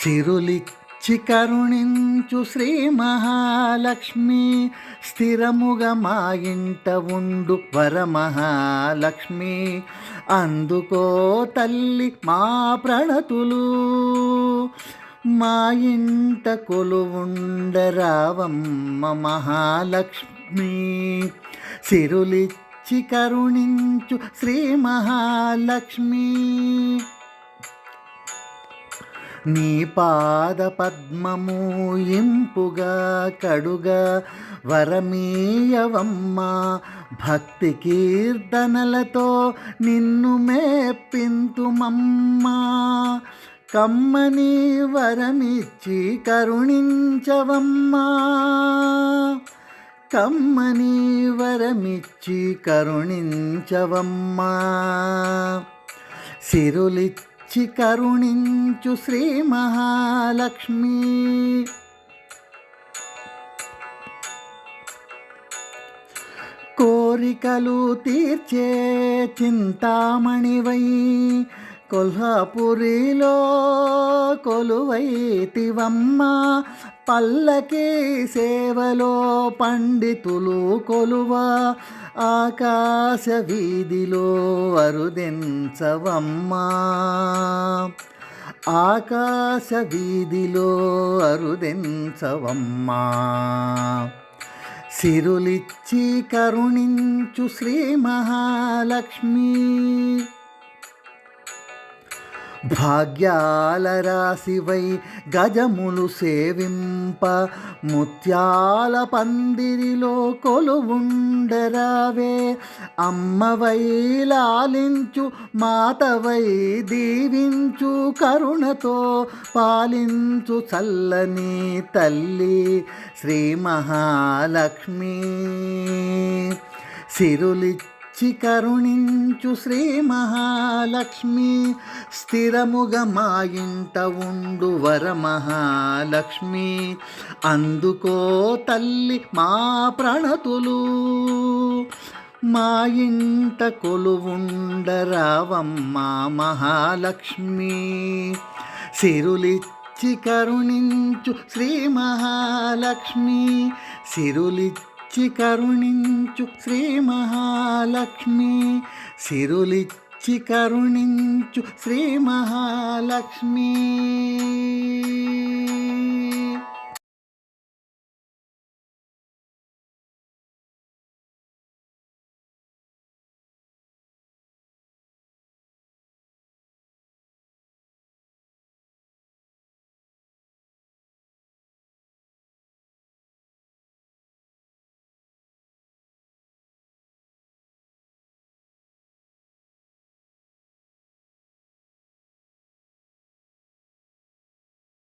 సిరులిచ్చి కరుణించు శ్రీ మహాలక్ష్మి, స్థిరముగా మా ఇంట ఉండు వరమహాలక్ష్మి. అందుకో తల్లి మా ప్రణతులు, మా ఇంట కొలువుండరావమ్మ మహాలక్ష్మి. సిరులిచ్చి కరుణించు శ్రీ మహాలక్ష్మి. నీ పాద పద్మము ఇంపుగా కడుగా వరమీయవమ్మ, భక్తి కీర్తనలతో నిన్ను మెప్పింతుమమ్మా. కమ్మని వరమిచ్చి కరుణించవమ్మా, కమ్మని వరమిచ్చి కరుణించవమ్మా. సిరులిచ్చి కరుణించు శ్రీ మహాలక్ష్మి. కోరికలు తీర్చే చింతామణివై కొల్హాపురిలో కొలువైతివమ్మ, పల్లకి సేవలో పండితులు కొలువ ఆకాశ వీధిలో అరుదెంచవమ్మా, ఆకాశ వీధిలో అరుదెంచవమ్మా. సిరులిచ్చి కరుణించు శ్రీ మహాలక్ష్మి. భాగ్యాల రాశివై గజములు సేవింప, ముత్యాల పందిరిలో కొలువుండరావే. అమ్మవై లాలించు మాతవై దీవించు, కరుణతో పాలించు చల్లని తల్లి శ్రీ మహాలక్ష్మి. సిరులిచ్చి కరుణించు శ్రీ మహాలక్ష్మి, స్థిరముగా మా ఇంట ఉండు వరమహాలక్ష్మి. అందుకో తల్లి మా ప్రణతులు, మా ఇంట కొలువుండరావమ్మ మహాలక్ష్మి. సిరులిచ్చి కరుణించు శ్రీ మహాలక్ష్మి, సిరులిచ్చి కరుణించు శ్రీ మహాలక్ష్మి. సిరులిచ్చి కరుణించు శ్రీ మహాలక్ష్మి.